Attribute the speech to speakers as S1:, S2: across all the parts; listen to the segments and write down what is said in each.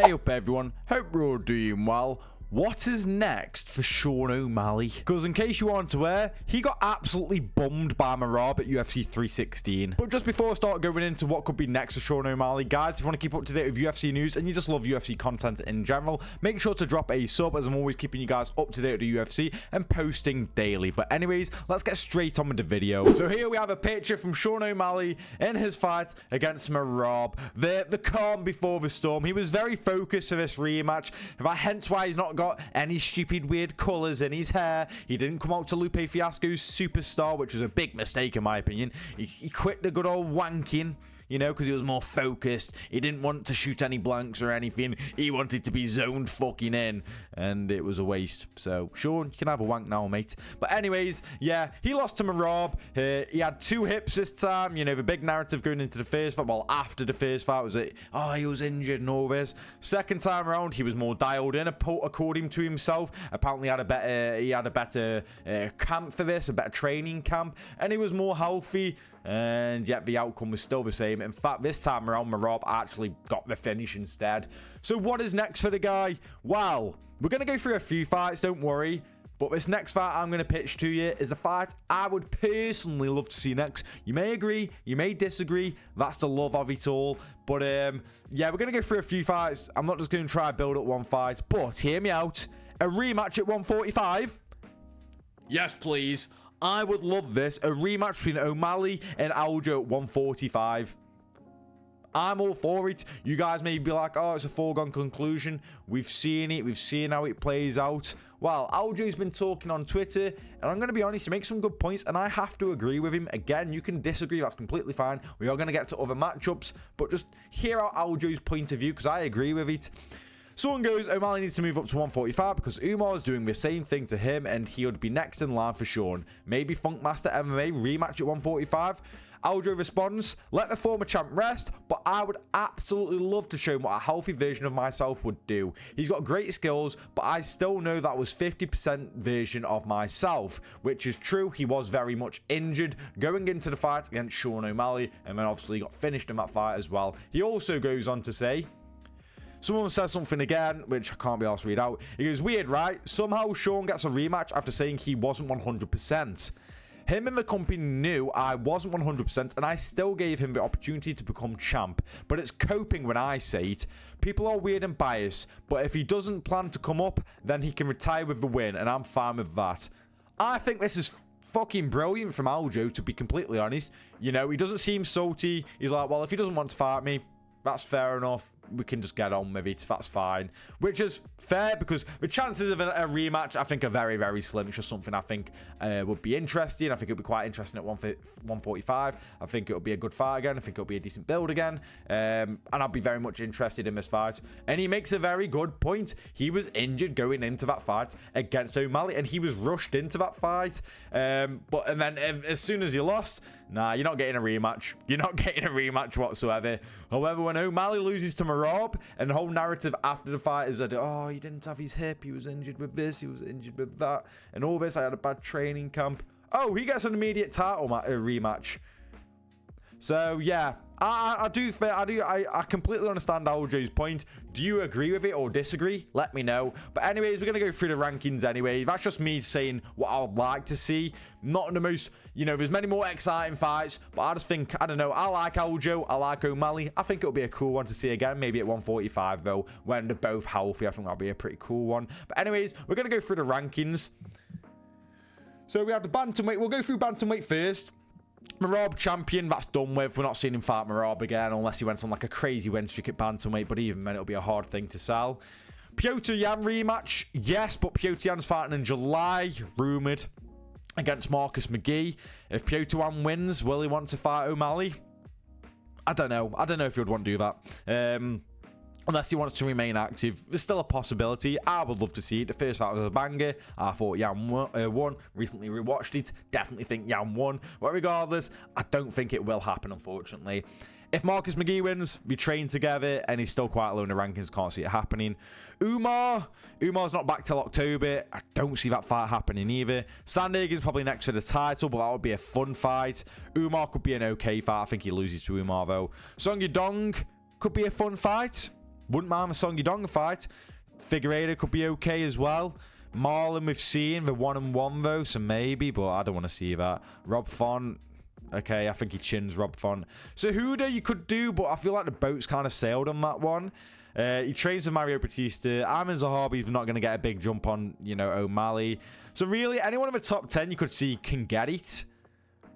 S1: Hey up everyone, hope you're all doing well. What is next for Sean O'Malley? Because in case you aren't aware, he got absolutely bummed by Merab at UFC 316. But just before I start going into what could be next for Sean O'Malley, guys, if you want to keep up to date with UFC news and you just love UFC content in general, make sure to drop a sub, as I'm always keeping you guys up to date with the UFC and posting daily. But anyways, let's get straight on with the video. So here we have a picture from Sean O'Malley in his fight against Merab. The calm before the storm. He was very focused for this rematch, hence why he's not got any stupid weird colors in his hair. He didn't come out to Lupe Fiasco's Superstar, which was a big mistake in my opinion. He quit the good old wanking, you know, because he was more focused. He didn't want to shoot any blanks or anything. He wanted to be zoned fucking in, and it was a waste. So, Sean, you can have a wank now, mate. But anyways, yeah, he lost to Merab. He had 2 hips this time. You know, the big narrative going into the first fight, well, after the first fight was that, oh, he was injured and all this. Second time around, he was more dialed in, according to himself. Apparently, he had a better camp for this, a better training camp, and he was more healthy. And yet the outcome was still the same. In fact, this time around, Merab actually got the finish instead. So what is next for the guy? Well, we're going to go through a few fights, don't worry. But this next fight I'm going to pitch to you is a fight I would personally love to see next. You may agree, you may disagree. That's the love of it all. But yeah, we're going to go through a few fights. I'm not just going to try and build up one fight. But hear me out. A rematch at 145? Yes, please. I would love this. A rematch between O'Malley and Aljo at 145. I'm all for it. You guys may be like, oh, it's a foregone conclusion. We've seen it. We've seen how it plays out. Well, Aljo's been talking on Twitter, and I'm going to be honest, he makes some good points, and I have to agree with him. Again, you can disagree. That's completely fine. We are going to get to other matchups, but just hear out Aljo's point of view, because I agree with it. Someone goes, O'Malley needs to move up to 145 because Umar is doing the same thing to him and he would be next in line for Sean. Maybe Funkmaster MMA rematch at 145. Aljo responds, let the former champ rest, but I would absolutely love to show him what a healthy version of myself would do. He's got great skills, but I still know that was 50% version of myself, which is true. He was very much injured going into the fight against Sean O'Malley, and then obviously got finished in that fight as well. He also goes on to say, someone says something again, which I can't be asked to read out. He goes, weird, right? Somehow Sean gets a rematch after saying he wasn't 100%. Him and the company knew I wasn't 100%, and I still gave him the opportunity to become champ. But it's coping when I say it. People are weird and biased, but if he doesn't plan to come up, then he can retire with the win, and I'm fine with that. I think this is fucking brilliant from Aljo, to be completely honest. You know, he doesn't seem salty. He's like, well, if he doesn't want to fight me, that's fair enough. We can just get on with it. That's fine. Which is fair because the chances of a rematch, I think, are very, very slim. It's just something I think would be interesting. I think it would be quite interesting at 145. I think it would be a good fight again. I think it would be a decent build again. And I'd be very much interested in this fight. And he makes a very good point. He was injured going into that fight against O'Malley, and he was rushed into that fight. And then as soon as he lost, nah, you're not getting a rematch. You're not getting a rematch whatsoever. However, when O'Malley loses to Merab, and the whole narrative after the fight is that, oh, he didn't have his hip, he was injured with this, he was injured with that, and all this, I had a bad training camp. Oh, he gets an immediate title rematch. So yeah, I completely understand Aljo's point. Do you agree with it or disagree? Let me know. But anyways, we're gonna go through the rankings anyway. That's just me saying what I would like to see. Not the most, you know, there's many more exciting fights, but I just think, I don't know, I like Aljo, I like O'Malley. I think it'll be a cool one to see again, maybe at 145 though, when they're both healthy. I think that'll be a pretty cool one. But anyways, we're gonna go through the rankings. So we have the bantamweight. We'll go through bantamweight first. Merab champion, that's done with. We're not seeing him fight Merab again unless he went on like a crazy win streak at bantamweight, but even then it'll be a hard thing to sell. Piotr Yan rematch, yes, but Piotr Yan's fighting in July, rumoured, against Marcus McGee. If Piotr Yan wins, will he want to fight O'Malley? I don't know. I don't know if he would want to do that. Unless he wants to remain active. There's still a possibility. I would love to see it. The first fight was a banger. I thought Yan won. Recently rewatched it. Definitely think Yan won. But regardless, I don't think it will happen, unfortunately. If Marcus McGee wins, we train together, and he's still quite low in the rankings. Can't see it happening. Umar's not back till October. I don't see that fight happening either. Sandhagen's probably next to the title, but that would be a fun fight. Umar could be an okay fight. I think he loses to Umar, though. Song Yadong could be a fun fight. Wouldn't mind the Song Yadong fight. Figueiredo could be okay as well. Marlon we've seen. The 1-1 though, so maybe, but I don't want to see that. Rob Font. Okay, I think he chins Rob Font. So Huda you could do, but I feel like the boat's kind of sailed on that one. He trains with Mario Batista. Armin Zahabi's not going to get a big jump on, you know, O'Malley. So really, anyone in the top 10 you could see can get it.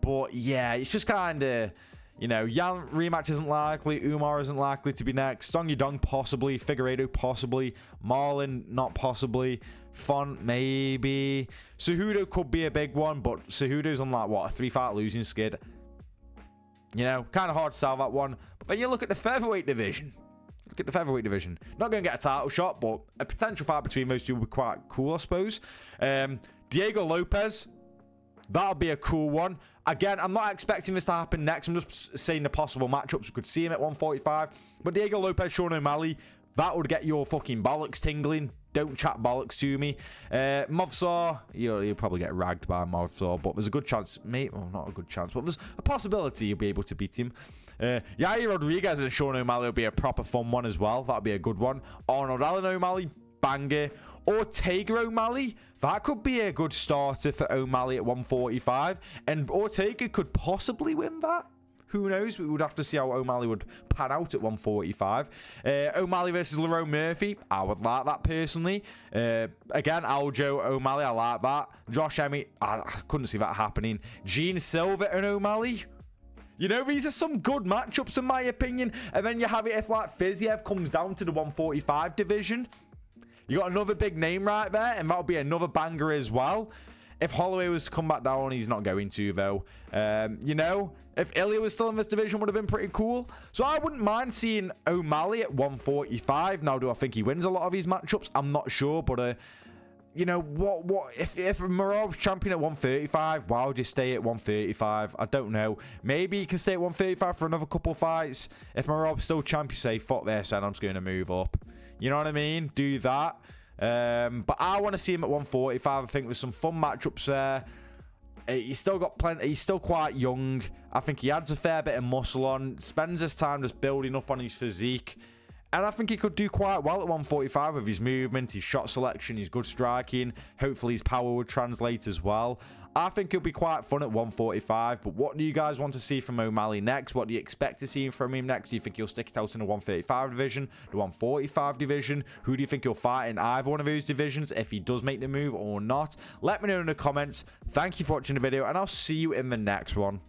S1: But yeah, it's just kind of, you know, Yan rematch isn't likely. Umar isn't likely to be next. Song Yadong possibly. Figueiredo possibly. Marlon not possibly. Font maybe. Cejudo could be a big one, but Cejudo's on like, what, a 3-fight losing skid. You know, kind of hard to sell that one. But then you look at the featherweight division. Look at the featherweight division. Not going to get a title shot, but a potential fight between those two would be quite cool, I suppose. Diego Lopez. That'll be a cool one. Again, I'm not expecting this to happen next. I'm just saying the possible matchups. We could see him at 145. But Diego Lopez, Sean O'Malley, that would get your fucking bollocks tingling. Don't chat bollocks to me. Movsar, you'll probably get ragged by Movsar, but there's a good chance, mate. Well, not a good chance, but there's a possibility you'll be able to beat him. Yair Rodriguez and Sean O'Malley will be a proper fun one as well. That'll be a good one. Arnold Allen O'Malley, banger. Ortega O'Malley, that could be a good starter for O'Malley at 145. And Ortega could possibly win that. Who knows? We would have to see how O'Malley would pan out at 145. O'Malley versus Lerone Murphy. I would like that personally. Again, Aljo O'Malley. I like that. Josh Emmett. I couldn't see that happening. Gene Silva and O'Malley. You know, these are some good matchups in my opinion. And then you have it if like Fiziev comes down to the 145 division. You got another big name right there, and that'll be another banger as well. If Holloway was to come back down, he's not going to, though. You know, if Ilya was still in this division, would have been pretty cool. So I wouldn't mind seeing O'Malley at 145. Now, do I think he wins a lot of his matchups? I'm not sure, but you know, if Merab's champion at 135, why would you stay at 135? I don't know. Maybe you can stay at 135 for another couple fights. If Merab's still champion, say, fuck this, and I'm just going to move up. You know what I mean? Do that. But I want to see him at 145. I think there's some fun matchups there. He's still got plenty. He's still quite young. I think he adds a fair bit of muscle on. Spends his time just building up on his physique. And I think he could do quite well at 145 with his movement, his shot selection, his good striking. Hopefully his power would translate as well. I think it'll be quite fun at 145. But what do you guys want to see from O'Malley next? What do you expect to see from him next? Do you think he'll stick it out in the 135 division, the 145 division? Who do you think he'll fight in either one of those divisions, if he does make the move or not? Let me know in the comments. Thank you for watching the video, and I'll see you in the next one.